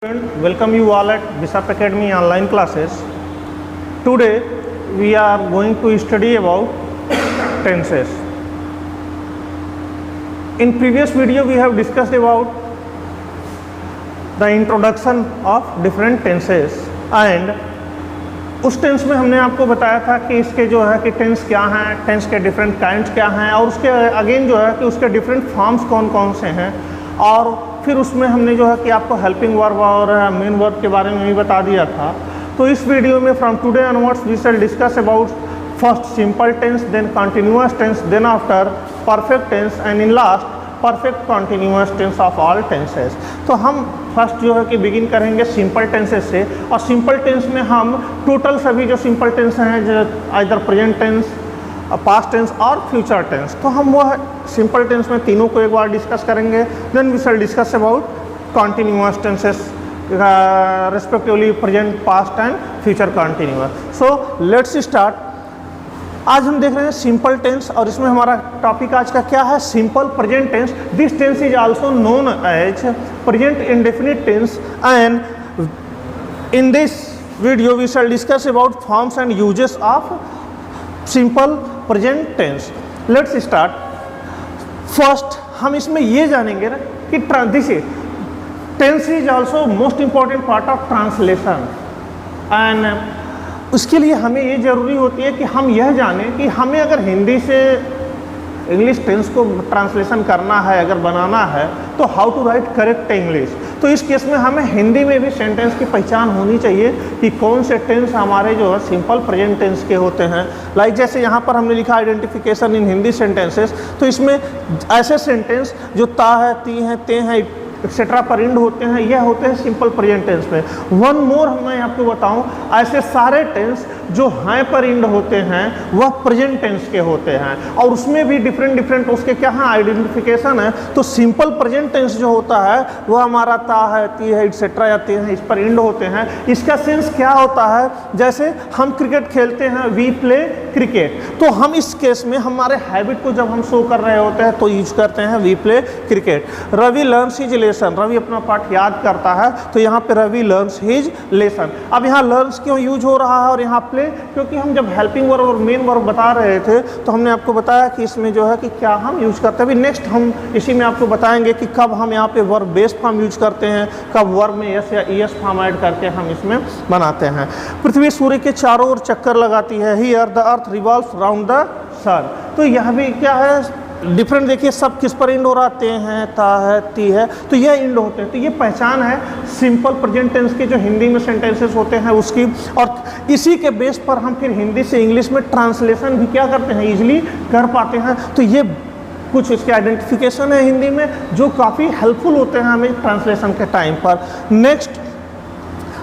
Welcome you all at Bisap Academy online classes. Today we are going to study about tenses. In previous video we have discussed about the introduction of different tenses and उस tense में हमने आपको बताया था कि इसके जो है कि टेंस क्या हैं, टेंस के डिफरेंट काइंड्स क्या हैं और उसके अगेन जो है कि उसके डिफरेंट फॉर्म्स कौन कौन से हैं और फिर उसमें हमने जो है कि आपको हेल्पिंग वर्ब और मेन वर्ब के बारे में भी बता दिया था। तो इस वीडियो में from today onwards we shall discuss about first simple tense, then continuous tense, then after perfect tense and in last perfect continuous tense of all tenses. तो हम फर्स्ट जो है कि बिगिन करेंगे सिंपल टेंसेस से और simple tense में हम टोटल सभी जो सिंपल टेंस हैं जो either present tense, past tense और फ्यूचर टेंस, तो हम वह सिंपल टेंस में तीनों को एक बार डिस्कस करेंगे। Then we shall discuss about continuous tenses respectively present, past and future continuous. So let's start. आज हम देख रहे हैं सिंपल टेंस और इसमें हमारा टॉपिक आज का क्या है, simple present tense. This tense is also known as present indefinite tense and in this video we shall discuss about forms and uses of simple present tense. Let's start. First हम इसमें ये जानेंगे ना कि this tense is also most important part of translation and उसके लिए हमें ये ज़रूरी होती है कि हम यह जानें कि हमें अगर हिंदी से इंग्लिश टेंस को ट्रांसलेशन करना है, अगर बनाना है, तो how to write correct English. तो इस केस में हमें हिंदी में भी सेंटेंस की पहचान होनी चाहिए कि कौन से टेंस हमारे जो है सिंपल प्रेजेंट टेंस के होते हैं। लाइक जैसे यहाँ पर हमने लिखा आइडेंटिफिकेशन इन हिंदी सेंटेंसेस, तो इसमें ऐसे सेंटेंस जो ता है, ती हैं, ते हैं एक्सेट्रा पर इंड होते हैं, यह होते हैं सिंपल प्रेजेंट टेंस में। वन मोर मैं आपको बताऊं, ऐसे सारे टेंस जो हैं पर इंड होते हैं वह प्रेजेंट टेंस के होते हैं और उसमें भी डिफरेंट उसके क्या है आइडेंटिफिकेशन है। तो सिंपल प्रेजेंट टेंस जो होता है वह हमारा ता है, ती है एक्सेट्रा या ते हैं, इस पर इंड होते हैं। इसका सेंस क्या होता है, जैसे हम क्रिकेट खेलते हैं, वी प्ले क्रिकेट, तो हम इस केस में हमारे हैबिट को जब हम शो कर रहे होते हैं तो यूज करते हैं we play cricket. Ravi learns his lesson, Ravi अपना पाठ याद करता है, तो यहाँ पे रवि लर्न्स हिज लेसन। अब यहाँ लर्न्स क्यों यूज हो रहा है और यहाँ प्ले, क्योंकि हम जब हेल्पिंग वर्ब और मेन वर्ब बता रहे थे तो हमने आपको बताया कि इसमें जो है कि क्या हम यूज करते हैं। अभी नेक्स्ट हम इसी में आपको बताएंगे कि कब हम यहाँ पे वर्ब बेस्ड फॉर्म यूज करते हैं, कब वर्ब में यस या ईएस फॉर्म ऐड करके हम इसमें बनाते हैं। पृथ्वी सूर्य के चारों ओर चक्कर लगाती है, here the earth revolves round the sun. तो यह भी क्या है डिफरेंट, देखिए सब किस पर इंड हो रहा, ते हैं, ता है, ती है, तो यह इंड होते हैं। तो ये पहचान है सिंपल प्रेजेंट टेंस के जो हिंदी में सेंटेंसेस होते हैं उसकी, और इसी के बेस पर हम फिर हिंदी से इंग्लिश में ट्रांसलेशन भी क्या करते हैं, इजीली कर पाते हैं। तो ये कुछ इसके आइडेंटिफिकेशन है हिंदी में जो काफ़ी हेल्पफुल होते हैं हमें ट्रांसलेशन के टाइम पर। नेक्स्ट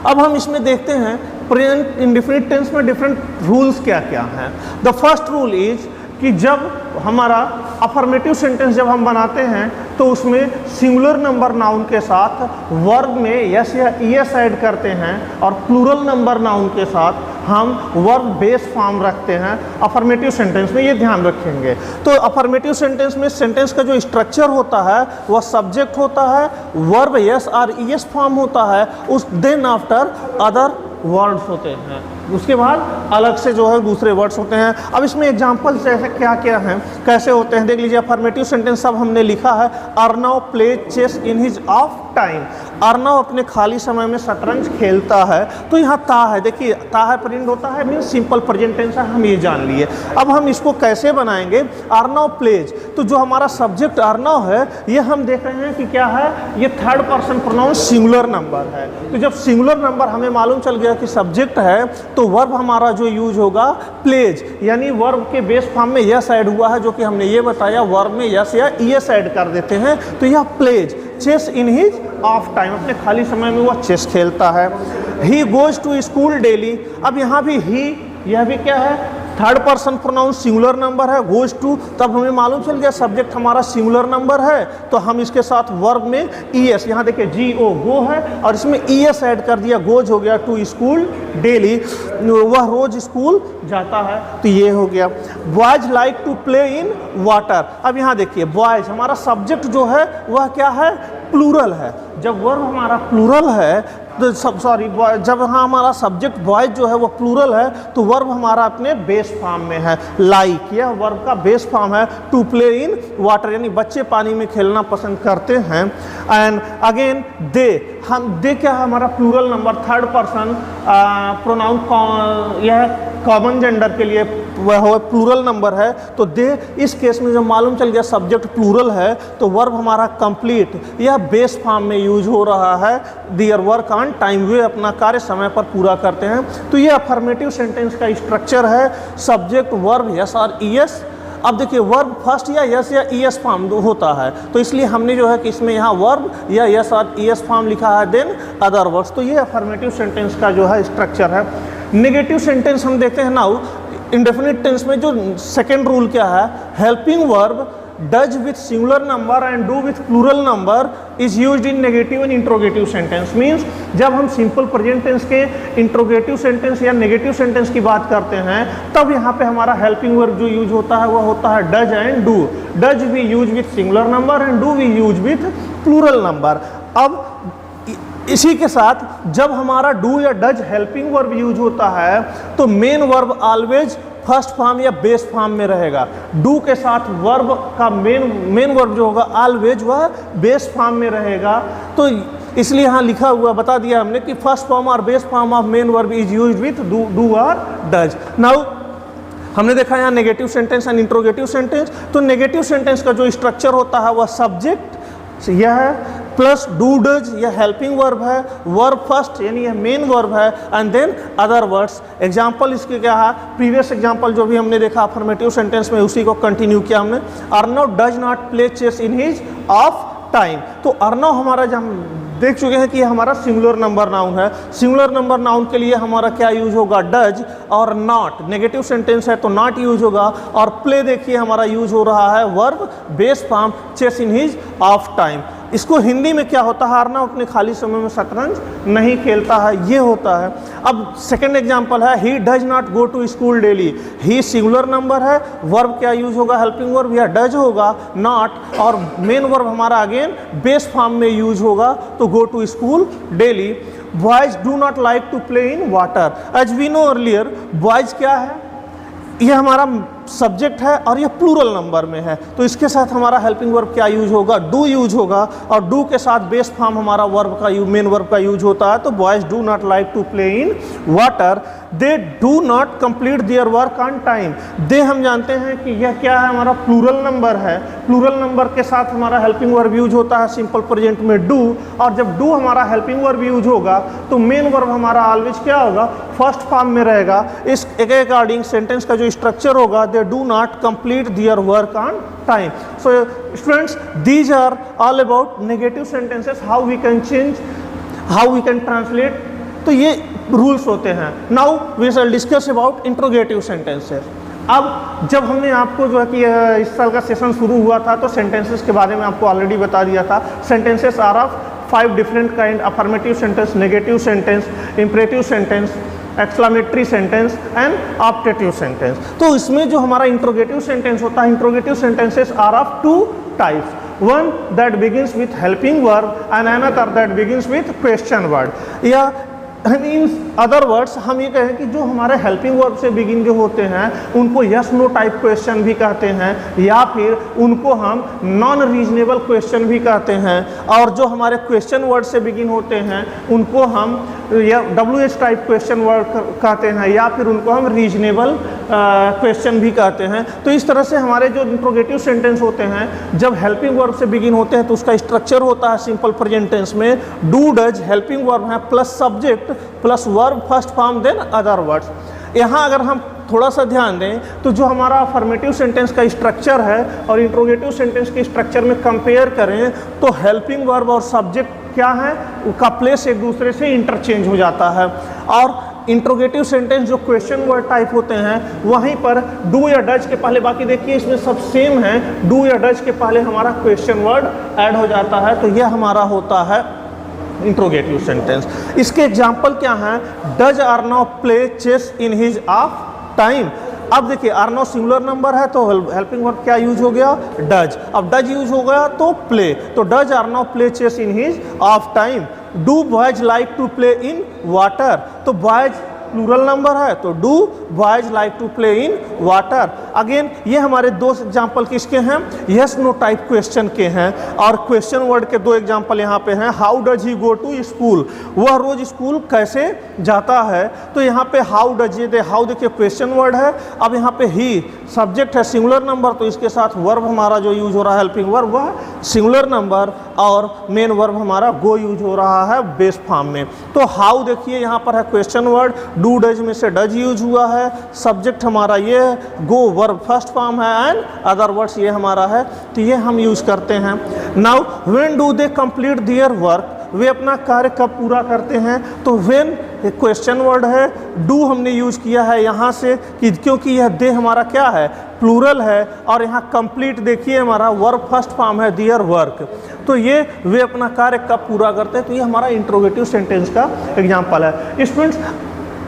अब हम इसमें देखते हैं प्रेजेंट इंडेफिनिट टेंस में डिफरेंट रूल्स क्या क्या हैं। द फर्स्ट रूल इज कि जब हमारा अफर्मेटिव सेंटेंस जब हम बनाते हैं तो उसमें सिंगुलर नंबर नाउन के साथ वर्ब में यस या ईएस ऐड करते हैं और प्लूरल नंबर नाउन के साथ हम वर्ब बेस फॉर्म रखते हैं अफर्मेटिव सेंटेंस में, ये ध्यान रखेंगे। तो अफर्मेटिव सेंटेंस में सेंटेंस का जो स्ट्रक्चर होता है वह सब्जेक्ट होता है, वर्ब यस और ईएस फॉर्म होता है, उस देन आफ्टर अदर वर्ड्स होते हैं, उसके बाद अलग से जो है दूसरे वर्ड्स होते हैं। अब इसमें एग्जांपल्स जैसे क्या क्या हैं, कैसे होते हैं, देख लीजिए। अफर्मेटिव सेंटेंस सब हमने लिखा है, Arnav plays chess in his off time, Arnav अपने खाली समय में शतरंज खेलता है, तो यहाँ ता है, देखिए ता है प्रिंट होता है, मीन्स सिंपल प्रेजेंट टेंस है, हम ये जान लिए। अब हम इसको कैसे बनाएंगे, अर्नव प्लेज, तो जो हमारा सब्जेक्ट अर्नव है ये हम देख रहे हैं कि क्या है, ये third person pronoun singular number है। तो जब सिंगुलर नंबर हमें मालूम चल गया कि सब्जेक्ट है तो वर्ब हमारा जो यूज होगा प्लेज, यानी वर्ब के बेस फॉर्म में यस ऐड हुआ है, जो कि हमने ये बताया वर्ब में यस या ईएस ऐड कर देते हैं, तो यह plays. Chess in his off time, अपने खाली समय में वह चेस खेलता है। He goes to school daily, अब यहाँ भी ही, यह भी क्या है third person pronoun singular number है, गोज टू, तब हमें मालूम चल गया सब्जेक्ट हमारा सिंगुलर नंबर है, तो हम इसके साथ वर्ब में ईएस, यहाँ देखिए जी ओ गो है और इसमें ईएस ऐड कर दिया, गोज हो गया टू स्कूल डेली, वह रोज स्कूल जाता है, तो ये हो गया। Boys like to play in water, अब यहाँ देखिए बॉयज हमारा सब्जेक्ट जो है वह क्या है प्लूरल है। जब वर्ब हमारा प्लूरल है तो जब हमारा सब्जेक्ट बॉयज जो है वो प्लूरल है तो वर्ब हमारा अपने बेस फॉर्म में है। लाइक यह वर्ब का बेस फॉर्म है। टू प्ले इन वाटर यानी बच्चे पानी में खेलना पसंद करते हैं। एंड अगेन दे क्या है हमारा plural number, third person pronoun, यह कॉमन जेंडर के लिए वह प्लूरल नंबर है। तो दे इस केस में जब मालूम चल गया सब्जेक्ट प्लूरल है तो वर्ब हमारा कंप्लीट यह बेस फॉर्म में यूज हो रहा है। देयर वर्क ऑन टाइम, वे अपना कार्य समय पर पूरा करते हैं। तो ये अफर्मेटिव सेंटेंस का स्ट्रक्चर है। सब्जेक्ट वर्ब यस और ईएस। अब देखिए वर्ब फर्स्ट या यस या ईएस फॉर्म होता है तो इसलिए हमने जो है कि इसमें यहाँ वर्ब या यस और ईएस फॉर्म लिखा है, देन अदर वर्ड्स। तो ये अफर्मेटिव सेंटेंस का जो है स्ट्रक्चर है। नेगेटिव सेंटेंस हम देखते हैं नाउ इंडेफिनिट टेंस में जो सेकेंड रूल क्या है, helping verb does with singular number and do with plural number is used in negative and interrogative sentence. Means जब हम सिंपल प्रेजेंट टेंस के इंट्रोगेटिव सेंटेंस या नेगेटिव सेंटेंस की बात करते हैं तब यहाँ पे हमारा हेल्पिंग वर्ब जो यूज होता है वह होता है does and do. Does we use with singular number and do we use with plural number. अब इसी के साथ जब हमारा डू या डज हेल्पिंग वर्ब यूज होता है तो main verb always first form या बेस फॉर्म में रहेगा। डू के साथ वर्ब का मेन वर्ब जो होगा ऑलवेज वह बेस फॉर्म में रहेगा। तो इसलिए यहाँ लिखा हुआ बता दिया हमने कि फर्स्ट फॉर्म और base form of main verb is used with do और डज। नाउ हमने देखा यहाँ negative sentence and interrogative sentence. तो नेगेटिव सेंटेंस का जो स्ट्रक्चर होता है वह सब्जेक्ट यह है प्लस डू डज यह हेल्पिंग वर्ब है, वर्ब फर्स्ट यानी यह मेन वर्ब है and then other words. Example इसके क्या है, प्रीवियस एग्जाम्पल जो भी हमने देखा अफर्मेटिव सेंटेंस में उसी को कंटिन्यू किया हमने। Arnav does not play chess in his off time. तो अर्नव हमारा जब हम देख चुके हैं कि यह हमारा सिंगुलर नंबर नाउन है। सिंगुलर नंबर नाउन के लिए हमारा क्या यूज होगा, डज और नॉट। नेगेटिव सेंटेंस है तो नॉट यूज होगा। और प्ले देखिए हमारा यूज हो रहा है verb base form chess in his off time. इसको हिंदी में क्या होता है, अर्नव अपने खाली समय में शतरंज नहीं खेलता है, ये होता है। अब सेकंड एग्जांपल है he does not go to school daily. He singular number है, वर्ब क्या यूज होगा, हेल्पिंग वर्ब या डज होगा, नॉट और मेन वर्ब हमारा अगेन बेस फॉर्म में यूज होगा तो go to school daily. Boys do not like to play in water. As we know earlier boys क्या है, ये हमारा सब्जेक्ट है और ये प्लूरल नंबर में है तो इसके साथ हमारा हेल्पिंग वर्ब क्या यूज होगा, डू यूज होगा। और डू के साथ बेस फॉर्म हमारा वर्ब का मेन वर्ब का यूज होता है तो boys do not like to play in water. They do not complete their work on time. They हम जानते हैं कि यह क्या है, हमारा प्लूरल नंबर है। प्लूरल नंबर के साथ हमारा हेल्पिंग वर्ब यूज होता है सिंपल प्रेजेंट में डू। और जब डू हमारा हेल्पिंग वर्ब यूज होगा तो मेन वर्ब हमारा ऑलवेज क्या होगा, फर्स्ट फॉर्म में रहेगा। इस अकॉर्डिंग सेंटेंस का जो स्ट्रक्चर होगा, they do not complete their work on time. So students, these are all about negative sentences, how we can change, how we can translate. तो ये रूल्स होते हैं। Now we shall discuss about interrogative sentences. अब जब हमने आपको जो है कि इस साल का सेशन शुरू हुआ था तो सेंटेंसेस के बारे में आपको ऑलरेडी बता दिया था। Sentences are of 5 different kind, affirmative sentence, negative sentence, imperative sentence, exclamatory sentence and optative sentence. तो इसमें जो हमारा इंट्रोगेटिव सेंटेंस होता है, interrogative sentences are of 2 types. One that begins with helping verb and another that begins with question word. या means other words हम ये कहें कि जो हमारे हेल्पिंग वर्ब से बिगिन जो होते हैं उनको यस नो टाइप क्वेश्चन भी कहते हैं या फिर उनको हम नॉन रीजनेबल क्वेश्चन भी कहते हैं। और जो हमारे क्वेश्चन वर्ड से बिगिन होते हैं उनको हम या WH टाइप क्वेश्चन वर्ड कहते हैं या फिर उनको हम रीजनेबल क्वेश्चन भी कहते हैं। तो इस तरह से हमारे जो इंट्रोगेटिव सेंटेंस होते हैं जब हेल्पिंग वर्ब से बिगिन होते हैं तो उसका स्ट्रक्चर होता है सिंपल प्रेजेंट टेंस में डू डज हेल्पिंग वर्ब है plus subject plus verb first form then other words. यहाँ अगर हम थोड़ा सा ध्यान दें तो जो हमारा अफर्मेटिव सेंटेंस का स्ट्रक्चर है और इंट्रोगेटिव सेंटेंस के स्ट्रक्चर में कंपेयर करें तो हेल्पिंग वर्ब और सब्जेक्ट क्या है, उनका प्लेस एक दूसरे से इंटरचेंज हो जाता है। और इंट्रोगेटिव सेंटेंस जो क्वेश्चन वर्ड टाइप होते हैं वहीं पर डू या डज के पहले, बाकी देखिए इसमें सब सेम है, डू या डज के पहले हमारा क्वेश्चन वर्ड ऐड हो जाता है तो यह हमारा होता है इंट्रोगेटिव सेंटेंस। इसके एग्जाम्पल क्या हैं, does Arnav play chess in his off time. अब देखिए आर नाउ सिंगुलर नंबर है तो हेल्पिंग वर्ब क्या यूज हो गया, डज। अब डज यूज हो गया तो प्ले, तो does Arnav play chess in his off time. Do boys like to play in water, तो बॉयज प्लूरल नंबर है तो do boys like to play in water. Again ये हमारे दो एग्जाम्पल किसके हैं, यस नो टाइप क्वेश्चन के हैं, और क्वेश्चन वर्ड के दो एग्जाम्पल यहाँ पे हैं। How does he go to school, वह रोज स्कूल कैसे जाता है, तो यहाँ पे हाउ डज, ये हाउ देखिए क्वेश्चन वर्ड है। अब यहाँ पे ही सब्जेक्ट है सिंगुलर नंबर, तो इसके साथ वर्ब हमारा जो यूज हो रहा है हेल्पिंग वर्ब वह सिंगुलर नंबर, और मेन वर्ब हमारा गो यूज हो रहा है बेस फॉर्म में। तो हाउ देखिए यहाँ पर है क्वेश्चन वर्ड, डू डज में से डज यूज हुआ है, सब्जेक्ट हमारा ये है, गो वर्ब फर्स्ट फॉर्म है, एंड अदर वर्ड्स ये हमारा है, तो ये हम यूज करते हैं। Now when do they complete their work, वे अपना कार्य कब पूरा करते हैं, तो व्हेन क्वेश्चन वर्ड है, डू हमने यूज किया है यहाँ से कि क्योंकि यह दे हमारा क्या है, प्लूरल है, और यहाँ कंप्लीट देखिए हमारा वर्ब फर्स्ट फॉर्म है देयर वर्क, तो ये वे अपना कार्य कब पूरा करते हैं, तो ये हमारा इंट्रोगेटिव सेंटेंस का एग्जाम्पल है। स्टूडेंट्स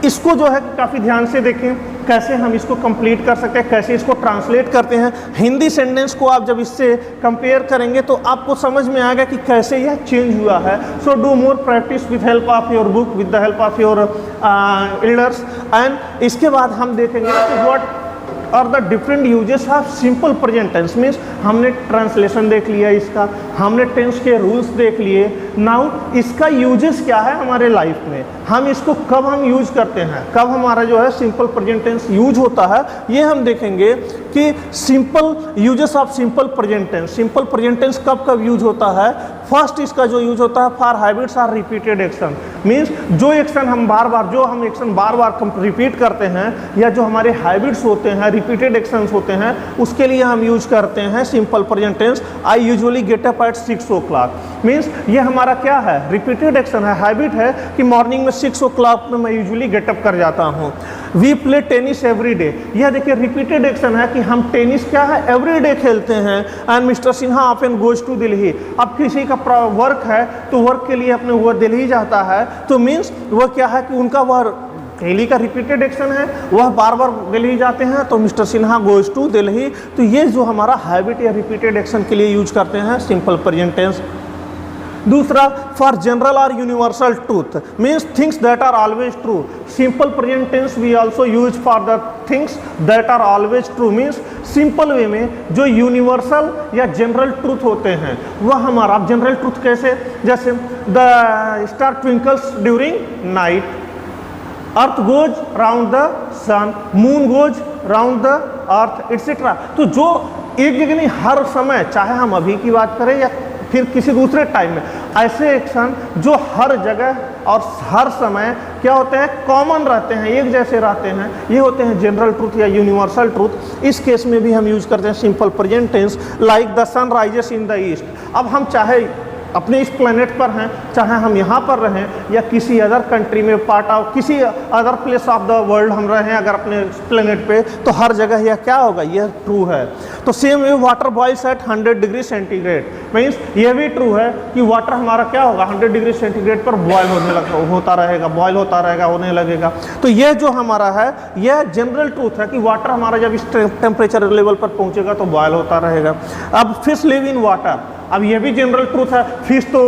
इसको जो है काफ़ी ध्यान से देखें कैसे हम इसको कंप्लीट कर सकते हैं, कैसे इसको ट्रांसलेट करते हैं। हिंदी सेंटेंस को आप जब इससे कंपेयर करेंगे तो आपको समझ में आएगा कि कैसे यह चेंज हुआ है। So do more practice with help of your book, with the help of your elders, and इसके बाद हम देखेंगे कि what are the different uses of simple present tense. Means हमने ट्रांसलेशन देख लिया इसका, हमने टेंस के रूल्स देख लिए। नाउ इसका यूजेस क्या है हमारे लाइफ में, हम इसको कब हम यूज करते हैं, कब हमारा जो है सिंपल प्रेजेंट टेंस यूज होता है, ये हम देखेंगे कि simple uses of simple present tense. Simple present tense कब कब यूज होता है, फर्स्ट इसका जो यूज होता है for habits or repeated action. Means जो एक्शन हम बार बार रिपीट करते हैं, या जो हमारे हैबिट्स होते हैं, रिपीटेड एक्शंस होते हैं, उसके लिए हम यूज करते हैं simple present tense. I usually get up at 6 o'clock। Means ये हमारा क्या है, रिपीटेड एक्शन है, हैबिट है कि मॉर्निंग में 6 o'clock में मैं यूजुअली गेटअप कर जाता हूँ। We play tennis every day, यह देखिए रिपीटेड एक्शन है कि हम टेनिस क्या है एवरी डे खेलते हैं। And mister Sinha often goes to Delhi, अब किसी का वर्क है तो वर्क के लिए अपने वो दिल्ली जाता है, तो मीन्स वह क्या है कि उनका वह दिल्ली का रिपीटेड एक्शन है, वह बार बार दिल्ली जाते हैं, तो mister Sinha goes to Delhi. तो ये जो हमारा हैबिट या रिपीटेड एक्शन के लिए यूज करते हैं सिंपल प्रेजेंट टेंस। दूसरा फॉर जनरल और universal truth, means things that are always true. Simple present tense we also use for the things that are always true. Means simple way में जो universal या general truth होते हैं वह हमारा general truth कैसे, जैसे the star twinkles during night, earth goes round the sun, moon goes round the earth, etcetera. तो जो एक जगह नहीं, हर समय, चाहे हम अभी की बात करें या फिर किसी दूसरे टाइम में, ऐसे एक्शन जो हर जगह और हर समय क्या होते हैं, कॉमन रहते हैं, एक जैसे रहते हैं, ये होते हैं जनरल ट्रूथ या यूनिवर्सल ट्रूथ। इस केस में भी हम यूज करते हैं simple present tense, like the sun rises in the east. अब हम चाहे अपने इस प्लेनेट पर हैं, चाहे हम यहाँ पर रहें या किसी अदर कंट्री में, पार्ट ऑफ किसी other place of the world हम रहें अगर अपने प्लेनेट पे, तो हर जगह यह क्या होगा, यह ट्रू है। तो same way water boils at 100 degree centigrade, means यह भी ट्रू है कि वाटर हमारा क्या होगा 100 डिग्री सेंटीग्रेड पर बॉयल होता रहेगा, बॉयल होता रहेगा, होने लगेगा। तो यह जो हमारा है यह जनरल ट्रूथ है कि वाटर हमारा जब इस टेम्परेचर लेवल पर पहुँचेगा तो बॉयल होता रहेगा। अब फिश लिव इन वाटर, अब यह भी जनरल ट्रूथ है, फिश तो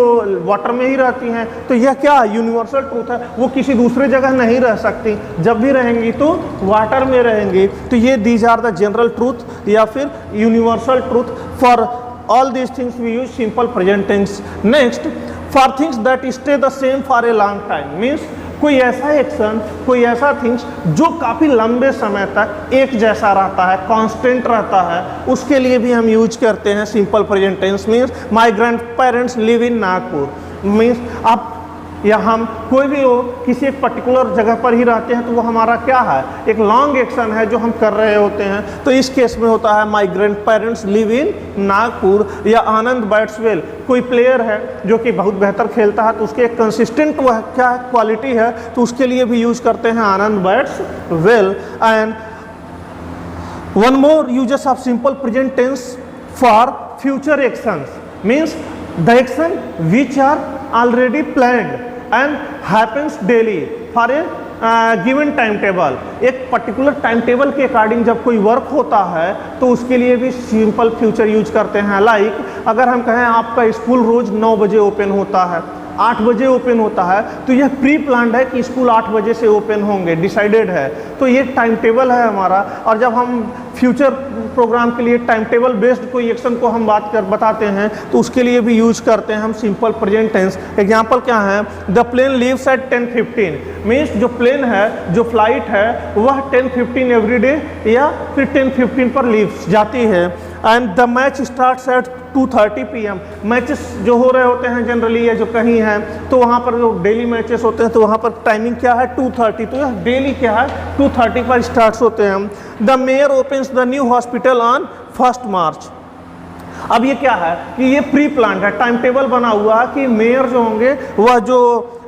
वाटर में ही रहती हैं, तो यह क्या यूनिवर्सल ट्रूथ है, वो किसी दूसरे जगह नहीं रह सकती, जब भी रहेंगी तो वाटर में रहेंगी। तो ये these are the general truth या फिर universal truth. For all these things we use simple present tense. Next for things that stay the same for a long time, means कोई ऐसा एक्शन, कोई ऐसा थिंग्स जो काफ़ी लंबे समय तक एक जैसा रहता है, कांस्टेंट रहता है, उसके लिए भी हम यूज करते हैं simple present tense. Means my grandparents live in Nagpur, means आप या हम कोई भी हो किसी एक पर्टिकुलर जगह पर ही रहते हैं, तो वो हमारा क्या है, एक लॉन्ग एक्शन है जो हम कर रहे होते हैं। तो इस केस में होता है my grandparents live in Nagpur. या आनंद बैट्स वेल, कोई प्लेयर है जो कि बहुत बेहतर खेलता है, तो उसके एक कंसिस्टेंट वह क्या क्वालिटी है, तो उसके लिए भी यूज करते हैं Anand bats well. And one more uses of simple present tense for future actions, means the action which are already planned and happens daily for a given time table, एक पर्टिकुलर टाइम टेबल के according जब कोई work होता है तो उसके लिए भी सिंपल फ्यूचर यूज करते हैं। लाइक अगर हम कहें आपका स्कूल रोज़ 9 बजे ओपन होता है, 8 बजे ओपन होता है, तो यह प्री प्लान्ड है कि स्कूल 8 बजे से ओपन होंगे, डिसाइडेड है। तो ये टाइम टेबल है हमारा। और जब हम फ्यूचर प्रोग्राम के लिए टाइम टेबल बेस्ड कोई एक्शन को हम बताते हैं तो उसके लिए भी यूज करते हैं हम सिंपल प्रेजेंट टेंस। एग्जांपल क्या है, the plane leaves at 10:15, means जो प्लेन है, जो फ्लाइट है, वह 10:15 एवरी डे या फिर 10:15 पर लीव्स जाती है। And the match starts at 2:30 PM। Matches जो हो रहे होते हैं जनरली या जो कहीं हैं तो वहाँ पर जो डेली मैचेस होते हैं तो वहाँ पर टाइमिंग क्या है 2:30, तो यह डेली क्या है 2:30 पर स्टार्ट होते हैं। The mayor opens the new hospital on 1 मार्च। अब ये क्या है कि ये प्री प्लान है, टाइम टेबल बना हुआ है कि मेयर जो होंगे वह जो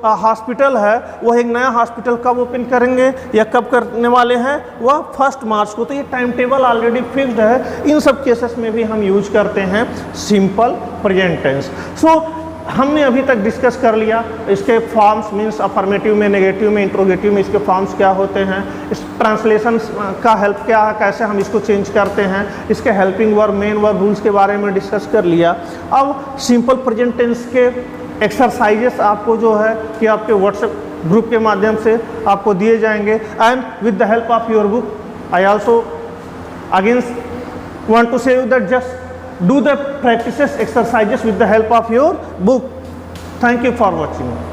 हॉस्पिटल है वह एक नया हॉस्पिटल कब ओपन करेंगे या कब करने वाले हैं, वह 1 मार्च को। तो ये टाइम टेबल ऑलरेडी फिक्स्ड है। इन सब केसेस में भी हम यूज करते हैं सिंपल प्रेजेंट टेंस। सो हमने अभी तक डिस्कस कर लिया इसके फॉर्म्स, मीन्स अफर्मेटिव में, नेगेटिव में, इंट्रोगेटिव में इसके फॉर्म्स क्या होते हैं, इस ट्रांसलेशन का हेल्प क्या है, कैसे हम इसको चेंज करते हैं, इसके helping verb, main verb, rules के बारे में डिस्कस कर लिया। अब सिंपल प्रेजेंट टेंस के एक्सरसाइजेस आपको जो है कि आपके व्हाट्सएप ग्रुप के माध्यम से आपको दिए जाएंगे। And with the help of your book I also again want to say you that just do the practices exercises with the help of your book. Thank you for watching.